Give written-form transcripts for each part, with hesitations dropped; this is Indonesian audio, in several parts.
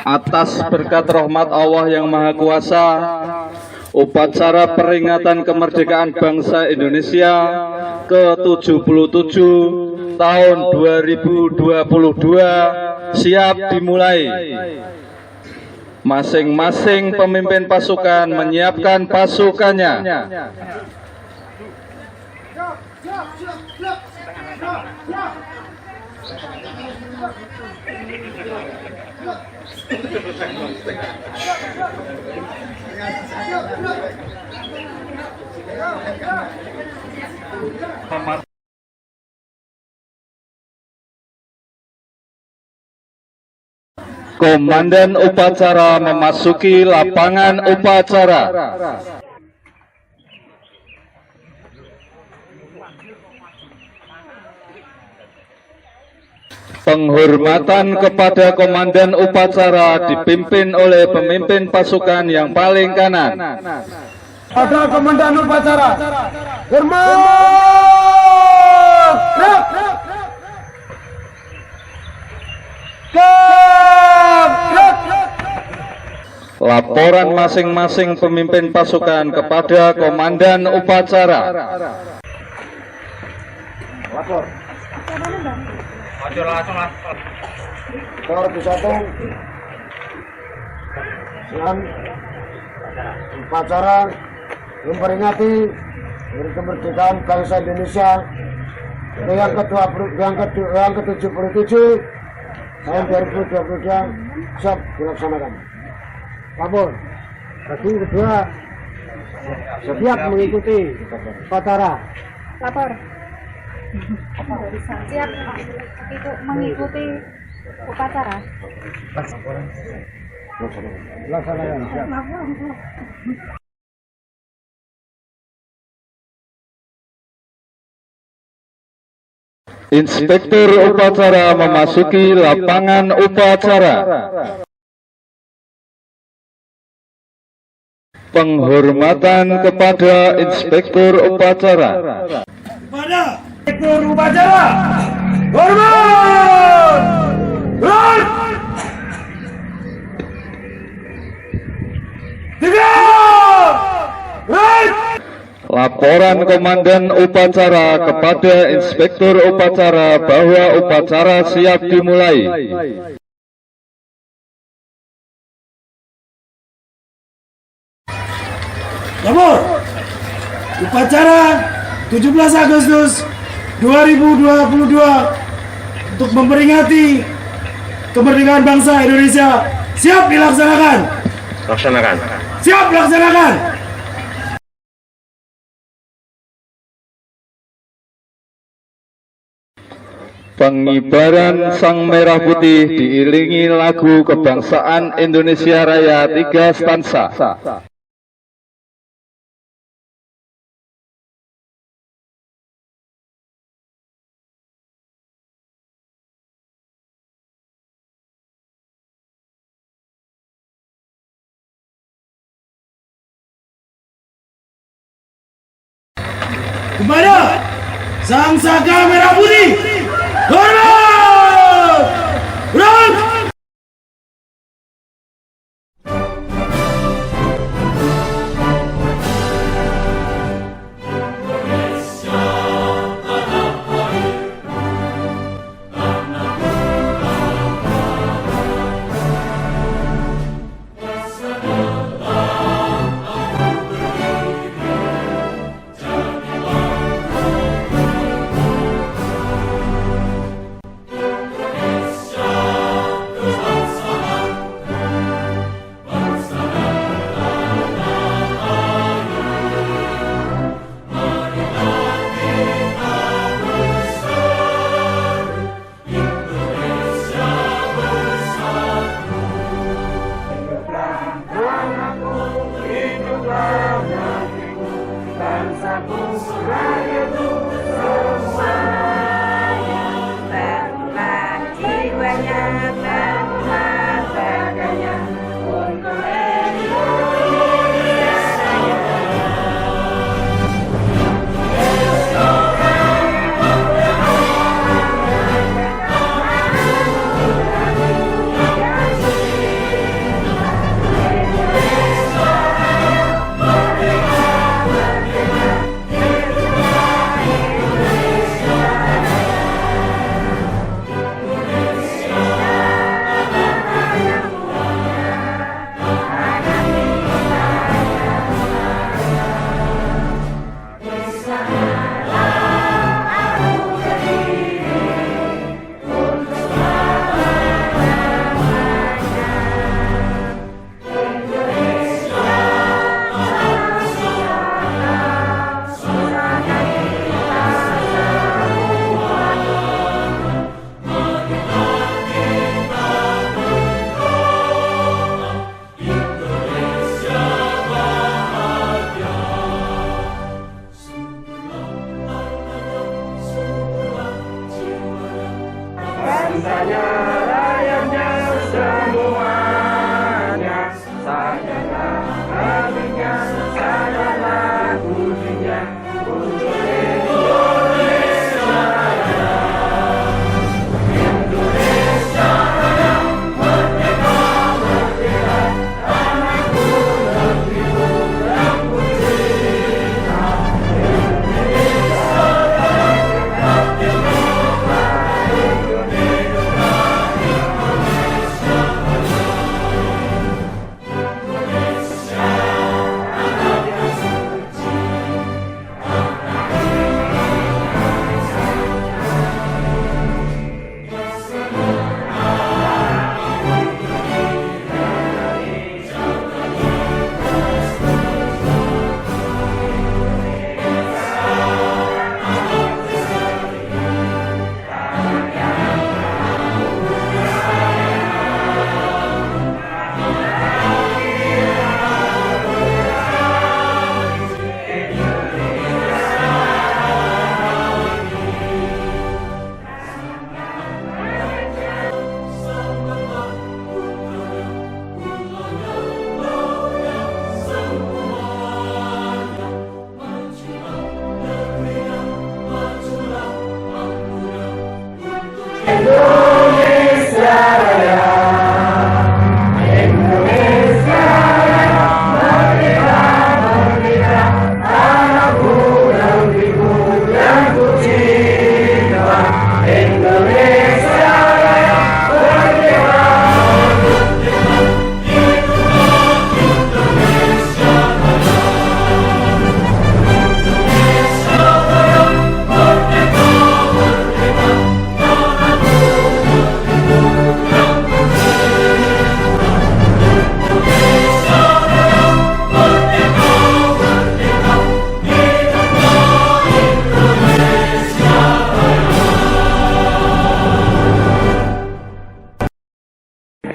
Atas berkat rahmat Allah yang Maha Kuasa, upacara peringatan kemerdekaan bangsa Indonesia ke-77 tahun 2022 siap dimulai. Masing-masing pemimpin pasukan menyiapkan pasukannya. Komandan upacara memasuki lapangan upacara. Penghormatan kepada komandan upacara dipimpin oleh pemimpin pasukan yang paling kanan. Pada komandan upacara, hormat. Laporan masing-masing pemimpin pasukan kepada komandan upacara. Lapor. Lapor disotong dengan upacara memperingati hari kemerdekaan bangsa Indonesia yang ke-77 tahun 2022 siap dilaksanakan. Lapor. Bagi kedua siap mengikuti upacara. Lapor. Siap untuk mengikuti upacara. Laksanakan. Siap. Inspektur upacara memasuki lapangan upacara. Penghormatan kepada inspektur upacara. Kepada inspektur upacara, hormat. Laporan komandan upacara kepada inspektur upacara bahwa upacara siap dimulai. Lapor. Upacara 17 Agustus 2022 untuk memperingati kemerdekaan bangsa Indonesia siap dilaksanakan. Laksanakan. Siap dilaksanakan. Pengibaran Sang Merah Putih diiringi lagu kebangsaan Indonesia Raya 3 stansa. Kepada Sang Saka Merah Putih, hormat! Hormat!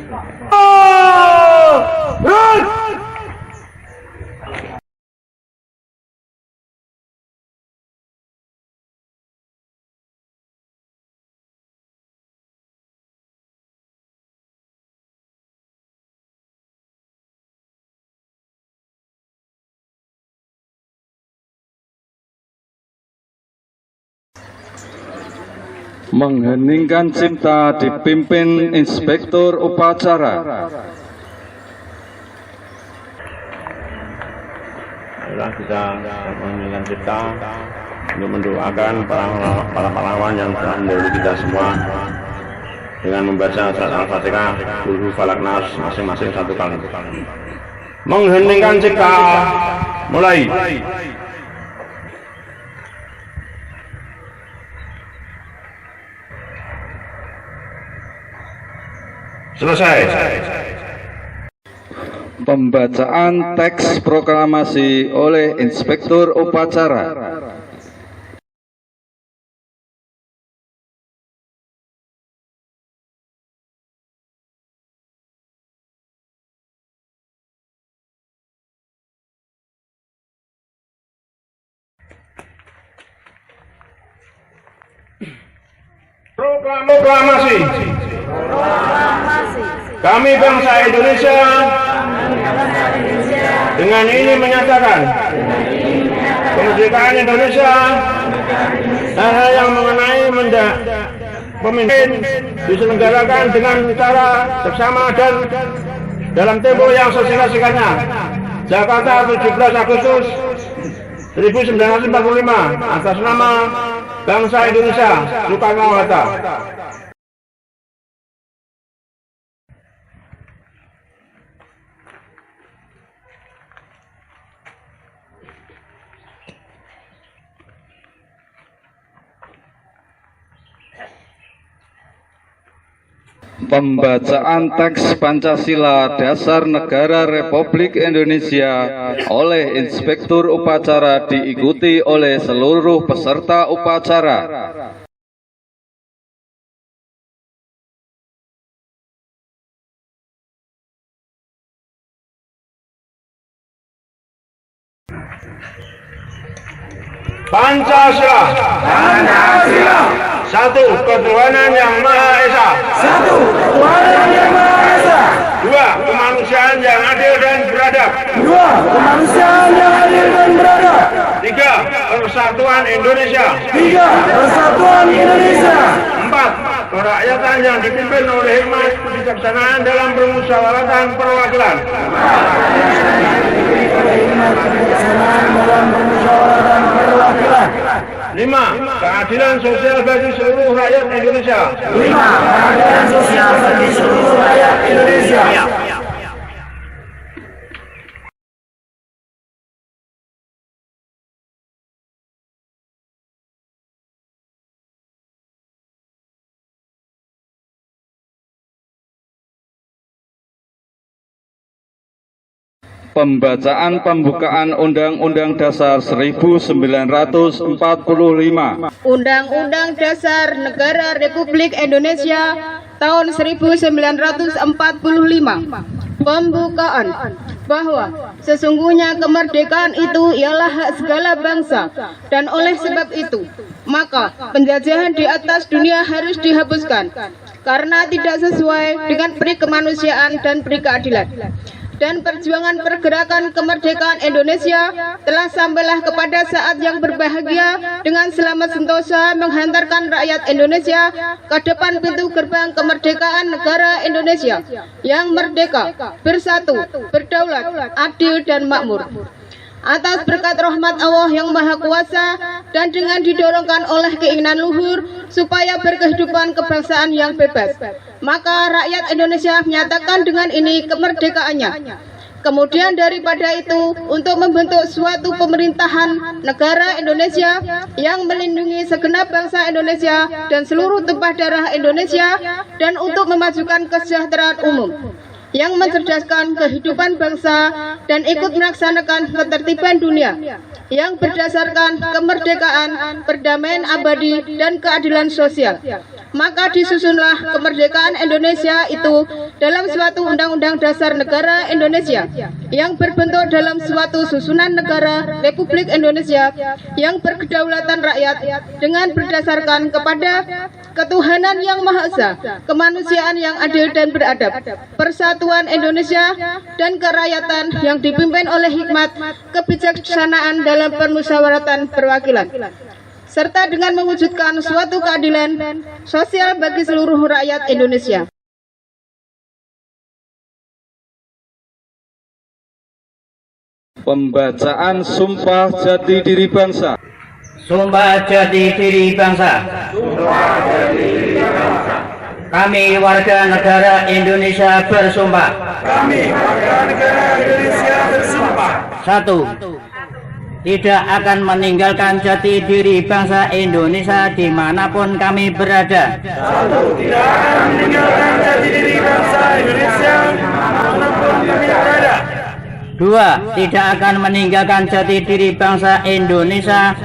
Run! Mengheningkan cipta dipimpin Inspektur Upacara. Marilah kita mengingat cipta untuk mendoakan para pahlawan yang telah mendahului kita semua dengan membaca surat Al-Fatihah, Qul Hu, Falaq, Nas masing-masing satu kali. Mengheningkan cipta, mulai. Selesai. Pembacaan teks proklamasi oleh Inspektur Upacara. Proklamasi. Kami bangsa Indonesia dengan ini menyatakan kemerdekaan Indonesia dan hal yang mengenai pemimpin diselenggarakan dengan cara bersama dan dalam tempo yang sesingkat-singkatnya. Jakarta, 17 Agustus 1945, atas nama bangsa Indonesia, Soekarno-Hatta. Pembacaan teks Pancasila Dasar Negara Republik Indonesia oleh Inspektur Upacara diikuti oleh seluruh peserta upacara. Pancasila. Pancasila. Satu, ketuhanan yang Maha Esa. Satu, ketuhanan yang Maha Esa. Dua, kemanusiaan yang adil dan beradab. Dua, kemanusiaan yang adil dan beradab. Tiga, persatuan Indonesia. Tiga, persatuan Indonesia. Empat, kerakyatan yang dipimpin oleh hikmat kebijaksanaan dalam permusyawaratan perwakilan. Lima, keadilan sosial bagi seluruh rakyat Indonesia. Lima, keadilan sosial bagi seluruh rakyat Indonesia. Pembacaan pembukaan Undang-Undang Dasar 1945. Undang-Undang Dasar Negara Republik Indonesia tahun 1945. Pembukaan bahwa sesungguhnya kemerdekaan itu ialah hak segala bangsa dan oleh sebab itu maka penjajahan di atas dunia harus dihapuskan karena tidak sesuai dengan peri kemanusiaan dan peri keadilan. Dan perjuangan pergerakan kemerdekaan Indonesia telah sampailah kepada saat yang berbahagia dengan selamat sentosa menghantarkan rakyat Indonesia ke depan pintu gerbang kemerdekaan negara Indonesia yang merdeka, bersatu, berdaulat, adil dan makmur. Atas berkat rahmat Allah yang Maha Kuasa dan dengan didorongkan oleh keinginan luhur supaya berkehidupan kebangsaan yang bebas, maka rakyat Indonesia menyatakan dengan ini kemerdekaannya. Kemudian daripada itu, untuk membentuk suatu pemerintahan negara Indonesia yang melindungi segenap bangsa Indonesia dan seluruh tumpah darah Indonesia, dan untuk memajukan kesejahteraan umum yang mencerdaskan kehidupan bangsa dan ikut melaksanakan ketertiban dunia yang berdasarkan kemerdekaan, perdamaian abadi, dan keadilan sosial. Maka disusunlah kemerdekaan Indonesia itu dalam suatu Undang-Undang Dasar Negara Indonesia yang berbentuk dalam suatu susunan negara Republik Indonesia yang berkedaulatan rakyat dengan berdasarkan kepada ketuhanan yang Maha Esa, kemanusiaan yang adil dan beradab, persatuan Indonesia dan kerakyatan yang dipimpin oleh hikmat kebijaksanaan dalam permusyawaratan perwakilan, serta dengan mewujudkan suatu keadilan sosial bagi seluruh rakyat Indonesia. Pembacaan Sumpah Jati Diri Bangsa. Sumpah jati diri bangsa. Kami warga negara Indonesia bersumpah. Satu, tidak akan meninggalkan jati diri bangsa Indonesia dimanapun kami berada. Dua, tidak akan meninggalkan jati diri bangsa Indonesia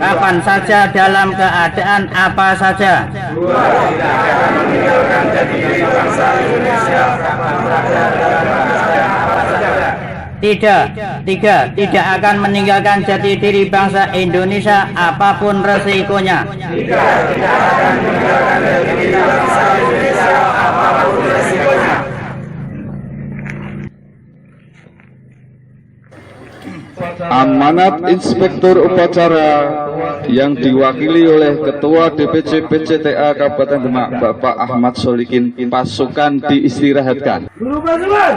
kapan saja dalam keadaan apa saja. Tiga, tidak akan meninggalkan jati diri bangsa Indonesia apapun resikonya. Amanat Inspektur Upacara yang diwakili oleh Ketua DPC PCTA Kabupaten Demak Bapak Ahmad Solikin, pasukan diistirahatkan. Guru pasukan,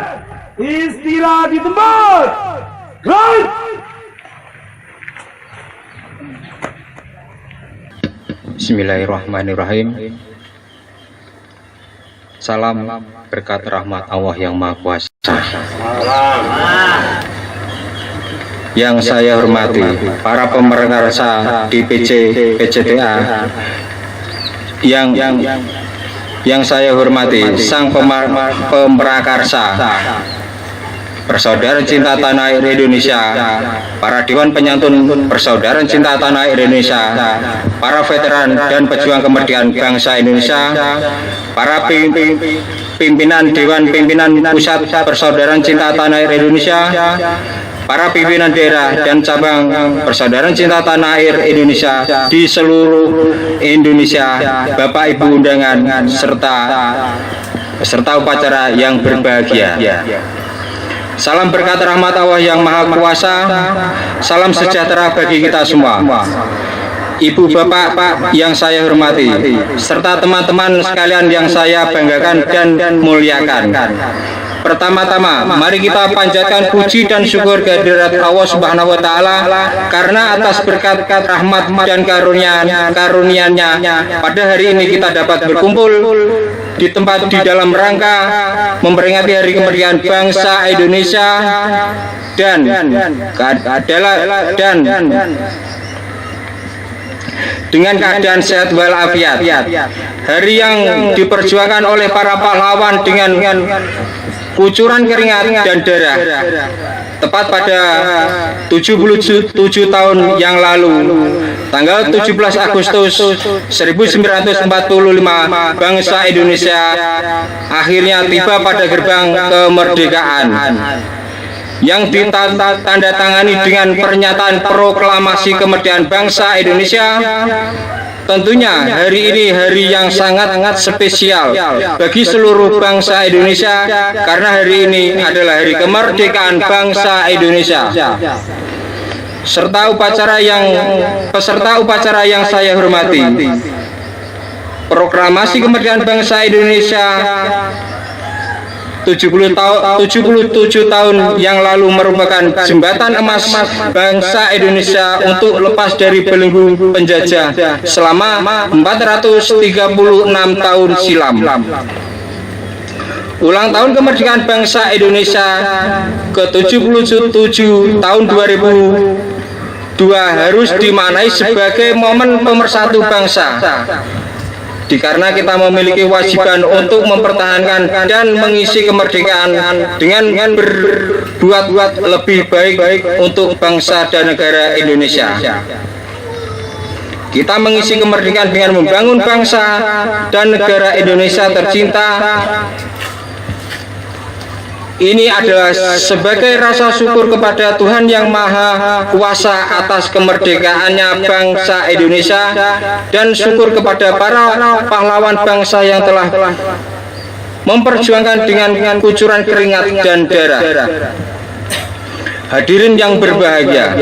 istirahat di tempat. Right. Bismillahirrahmanirrahim. Salam berkat rahmat Allah yang Maha Kuasa. Yang saya hormati para pemerkarsa DPC PCTA, yang saya hormati sang pemrakarsa, Persaudaraan Cinta Tanah Air Indonesia, para Dewan Penyantun Persaudaraan Cinta Tanah Air Indonesia, para veteran dan pejuang kemerdekaan bangsa Indonesia, para pimpinan Dewan Pimpinan Pusat Persaudaraan Cinta Tanah Air Indonesia, para pimpinan daerah dan cabang Persaudaraan Cinta Tanah Air Indonesia di seluruh Indonesia, Bapak Ibu undangan serta peserta upacara yang berbahagia. Salam berkat rahmat Allah yang Maha Kuasa, salam sejahtera bagi kita semua. Ibu bapak yang saya hormati, serta teman-teman sekalian yang saya banggakan dan muliakan. Pertama-tama, mari kita panjatkan puji dan syukur kehadirat Allah Subhanahu wa Ta'ala, karena atas berkat rahmat dan karunia-Nya pada hari ini kita dapat berkumpul di tempat di dalam rangka memperingati Hari Kemerdekaan Bangsa Indonesia dan dengan keadaan sehat walafiat. Hari yang diperjuangkan oleh para pahlawan dengan kucuran keringat dan darah, tepat pada 77 tahun yang lalu, tanggal 17 Agustus 1945, bangsa Indonesia akhirnya tiba pada gerbang kemerdekaan yang ditandatangani dengan pernyataan proklamasi kemerdekaan bangsa Indonesia. Tentunya hari ini hari yang sangat spesial bagi seluruh bangsa Indonesia, karena hari ini adalah hari kemerdekaan bangsa Indonesia. Peserta upacara yang saya hormati, proklamasi kemerdekaan bangsa Indonesia 77 tahun yang lalu merupakan jembatan emas bangsa Indonesia untuk lepas dari belenggu penjajah selama 436 tahun silam. Ulang tahun kemerdekaan bangsa Indonesia ke-77 tahun 2002 harus dimaknai sebagai momen pemersatu bangsa, karena kita memiliki kewajiban untuk mempertahankan dan mengisi kemerdekaan dengan berbuat lebih baik untuk bangsa dan negara Indonesia. Kita mengisi kemerdekaan dengan membangun bangsa dan negara Indonesia tercinta. Ini adalah sebagai rasa syukur kepada Tuhan Yang Maha Kuasa atas kemerdekaannya bangsa Indonesia, dan syukur kepada para pahlawan bangsa yang telah memperjuangkan dengan kucuran keringat dan darah. Hadirin yang berbahagia,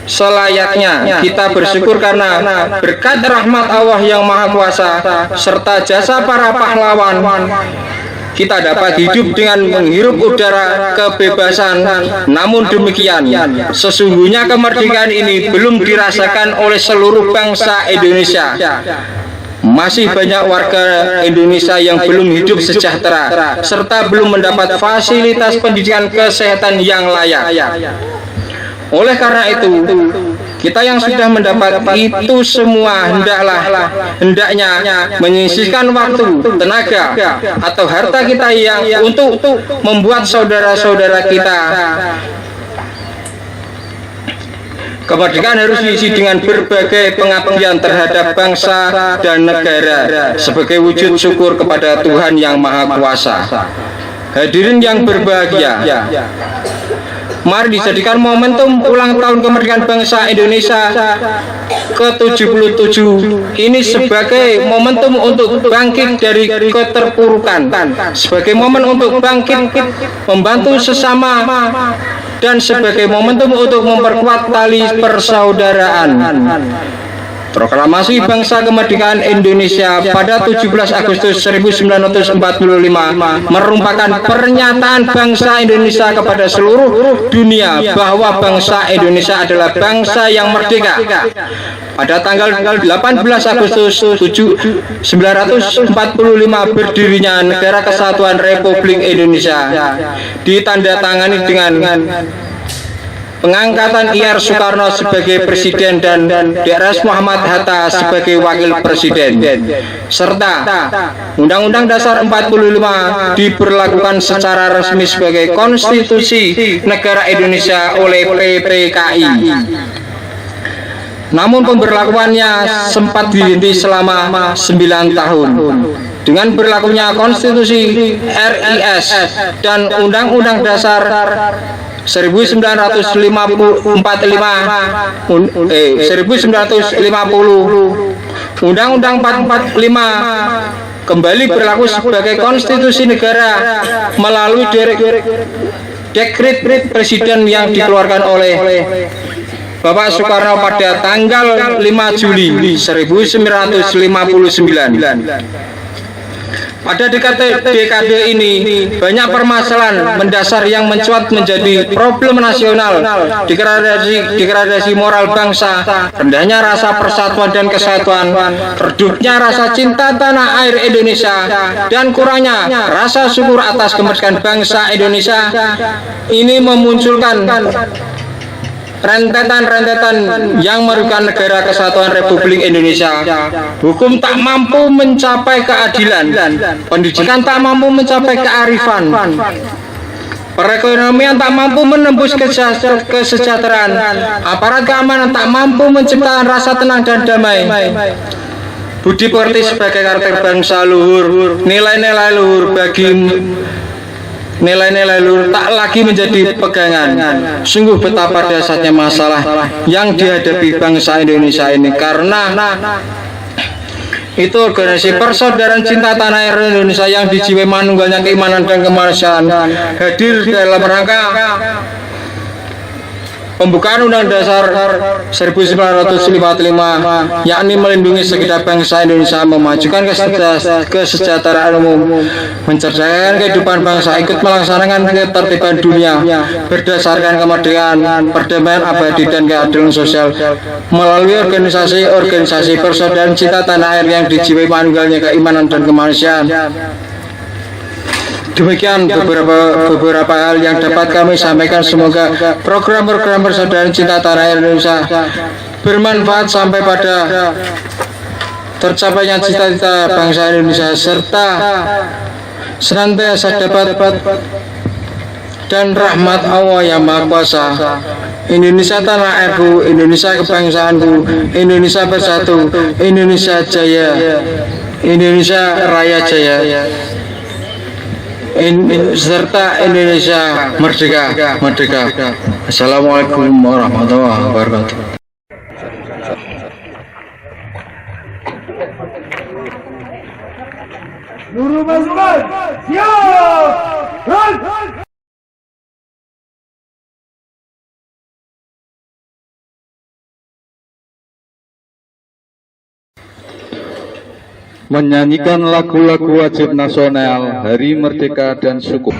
selayaknya kita bersyukur karena berkat rahmat Allah Yang Maha Kuasa serta jasa para pahlawan, kita dapat hidup dengan menghirup udara kebebasan. Namun demikian, sesungguhnya kemerdekaan ini belum dirasakan oleh seluruh bangsa Indonesia. Masih banyak warga Indonesia yang belum hidup sejahtera serta belum mendapat fasilitas pendidikan kesehatan yang layak. Oleh karena itu, kita yang sudah mendapat itu semua hendaknya menyisihkan waktu, tenaga, atau harta kita yang untuk membuat saudara-saudara kita. Kemerdekaan harus diisi dengan berbagai pengabdian terhadap bangsa dan negara sebagai wujud syukur kepada Tuhan Yang Maha Kuasa. Hadirin yang berbahagia, mari dijadikan momentum ulang tahun kemerdekaan bangsa Indonesia ke-77 ini sebagai momentum untuk bangkit dari keterpurukan, sebagai momen untuk bangkit membantu sesama, dan sebagai momentum untuk memperkuat tali persaudaraan. Proklamasi Bangsa Kemerdekaan Indonesia pada 17 Agustus 1945 merupakan pernyataan bangsa Indonesia kepada seluruh dunia bahwa bangsa Indonesia adalah bangsa yang merdeka. Pada tanggal 18 Agustus 1945 berdirinya Negara Kesatuan Republik Indonesia, ditandatangani dengan pengangkatan IR Soekarno sebagai Presiden dan Drs Muhammad Hatta sebagai Wakil Presiden, serta Undang-Undang Dasar 45 diberlakukan secara resmi sebagai Konstitusi Negara Indonesia oleh PPKI. Namun pemberlakuannya sempat dihenti selama 9 tahun. Dengan berlakunya Konstitusi RIS dan Undang-Undang Dasar 1950, Undang-Undang 445 kembali berlaku sebagai konstitusi negara melalui dekret Presiden yang dikeluarkan oleh Bapak Soekarno pada tanggal 5 Juli 1959. Pada dekade ini banyak permasalahan mendasar yang mencuat menjadi problem nasional, degradasi moral bangsa, rendahnya rasa persatuan dan kesatuan, redupnya rasa cinta tanah air Indonesia, dan kurangnya rasa syukur atas kemerdekaan bangsa Indonesia. Ini memunculkan rentetan yang merugikan Negara Kesatuan Republik Indonesia. Hukum tak mampu mencapai keadilan, pendidikan tak mampu mencapai kearifan, perekonomian tak mampu menembus kesejahteraan, aparat keamanan tak mampu menciptakan rasa tenang dan damai. Budi pekerti sebagai karakter bangsa luhur, nilai-nilai luhur tak lagi menjadi pegangan. Sungguh betapa dahsyatnya masalah yang dihadapi bangsa Indonesia ini, karena itu organisasi persaudaraan cinta tanah air Indonesia yang dijiwai manunggalnya keimanan dan kemanusiaan hadir dalam rangka pembukaan Undang Dasar 1945, yakni melindungi segenap bangsa Indonesia, memajukan kesejahteraan umum, mencerdakan kehidupan bangsa, ikut melaksanakan ketertiban dunia berdasarkan kemerdekaan, perdamaian abadi dan keadilan sosial melalui organisasi persaudaraan cinta tanah air yang dijiwai manunggalnya keimanan dan kemanusiaan. Demikian beberapa hal yang dapat kami sampaikan. Semoga program-program persaudaraan cinta tanah air Indonesia bermanfaat sampai pada tercapainya cita-cita bangsa Indonesia, serta senantiasa dapat dan rahmat Allah Yang Maha Kuasa Indonesia tanah airku, Indonesia kebangsaanku, Indonesia bersatu, Indonesia jaya, Indonesia raya jaya, serta Indonesia merdeka, merdeka. Assalamualaikum warahmatullahi wabarakatuh. Seluruh pasukan siap. Run. Menyanyikan lagu-lagu wajib nasional, Hari Merdeka dan Suku.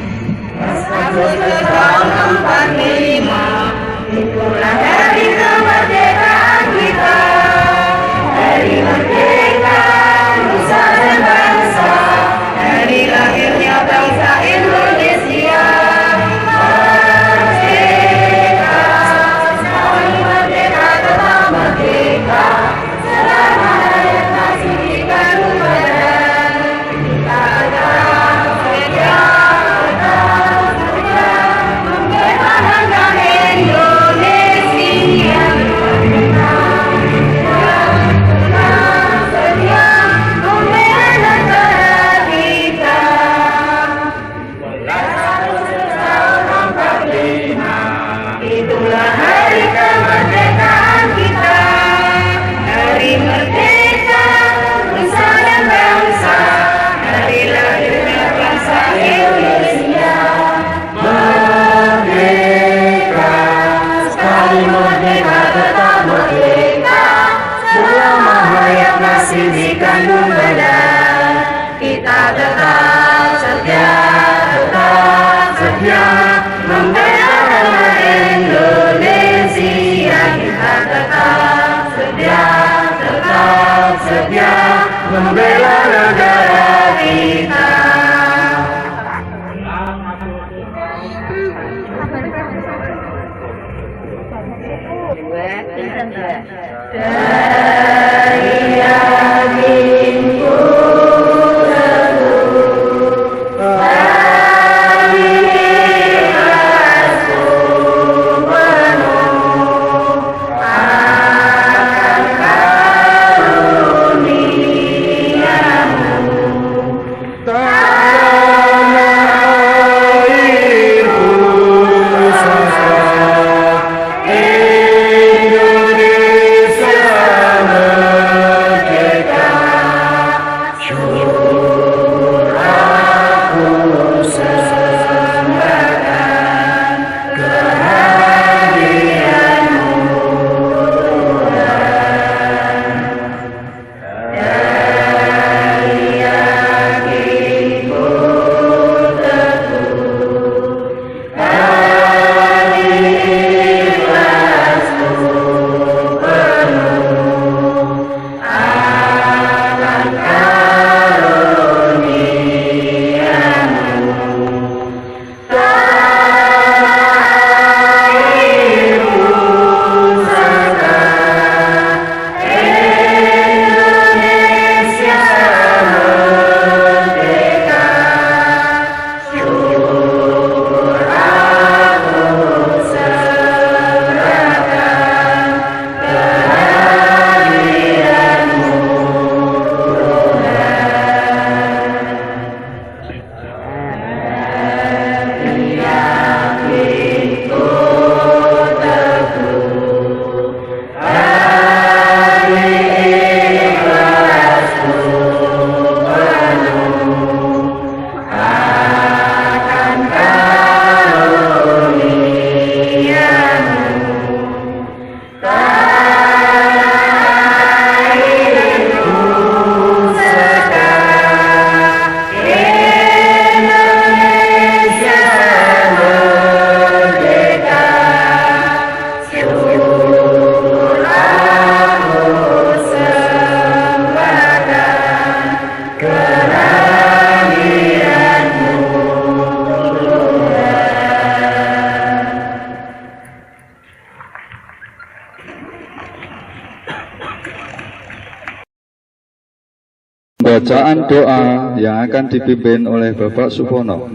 Bacaan doa yang akan dipimpin oleh Bapak Supono.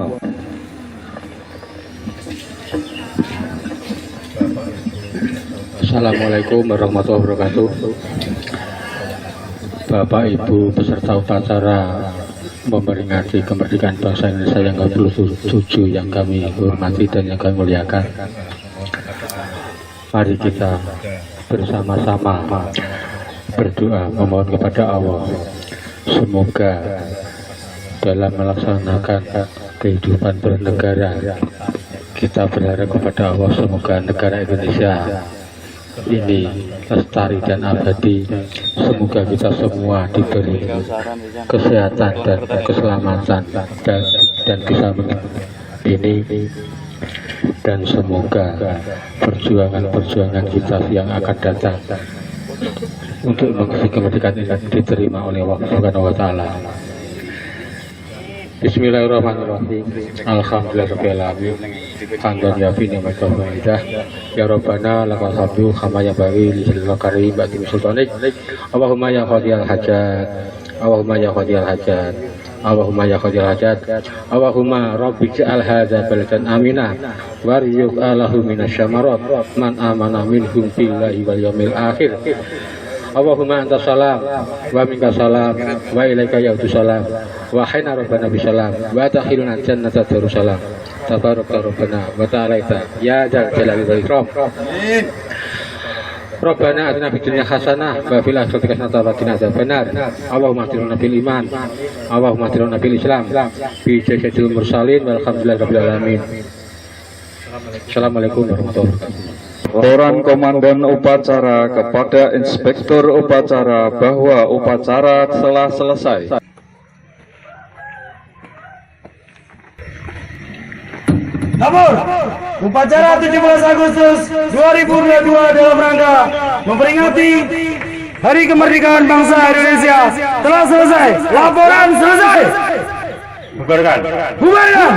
Assalamualaikum warahmatullahi wabarakatuh. Bapak Ibu peserta upacara memperingati kemerdekaan bangsa Indonesia yang ke-27 yang kami hormati dan yang kami muliakan. Mari kita bersama-sama berdoa memohon kepada Allah, semoga dalam melaksanakan kehidupan bernegara kita berharap kepada Allah, semoga negara Indonesia ini lestari dan abadi. Semoga kita semua diberi kesehatan dan keselamatan dan bisa ini, dan semoga perjuangan kita yang akan datang untuk mengisi kemerdekaan ini diterima oleh Allah Subhanahu wa taala. Bismillahirrahmanirrahim. Alhamdulillahirabbil alamin. Hamdan yafi ni'matal hamidah. Ya Rabbana lakal hamdu kama yanbaghi li jalali karim wa sultanik. Allahumma ya qadiyal hajat. Allahumma ya qadiyal hajat. Allahumma ya qadiyal hajat. Allahumma rabbi ja'al hadza baladan aminah warzuq alahu minasyamarat man amana minhum billahi wal yawmil akhir. Allahumma anta salam wa minka salam wa ilaika ya'udus salam wa hayna rabbana bisalam wa takhiluna jannata darussalam tabarakta rabbana wa ta'alaita ya dzal jalali wal ikram. Rabbana atina fid dunya hasanah wa fil akhirati hasanah wa qina adzabannar. Allahumma atina bil iman, Allahumma atina bil islam, bi jasadil mursalin walhamdulillahirabbil alamin. Assalamualaikum warahmatullahi wabarakatuh. Laporan Komandan Upacara kepada Inspektur Upacara bahwa upacara telah selesai. Labor, upacara 17 Agustus 2022 dalam rangka memperingati Hari Kemerdekaan Bangsa Indonesia telah selesai. Laporan selesai. Bubarkan. Bubarkan.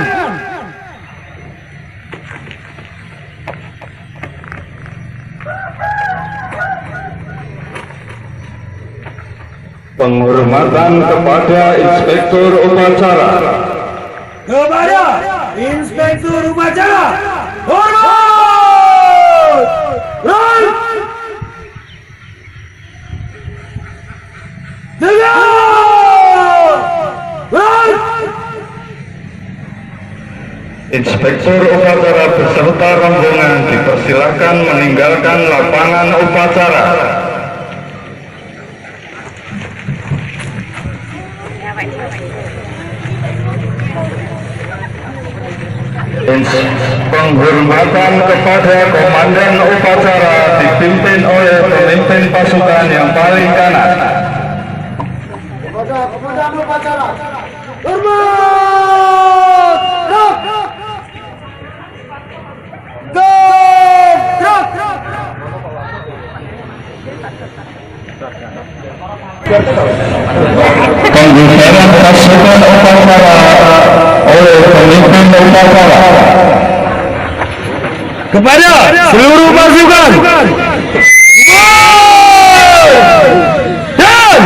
Penghormatan kepada Inspektur Upacara. Kepada Inspektur Upacara, hormat! Right! Tegak! Right! Inspektur Upacara beserta rombongan dipersilakan meninggalkan lapangan upacara. Penghormatan kepada Komandan Upacara dipimpin oleh pemimpin pasukan yang paling kanan. Kepada Komandan Upacara, hormat! Gerak! Gerak! Penggunakan pasukan upacara oleh pemimpin upacara. Kepada seluruh pasukan, dan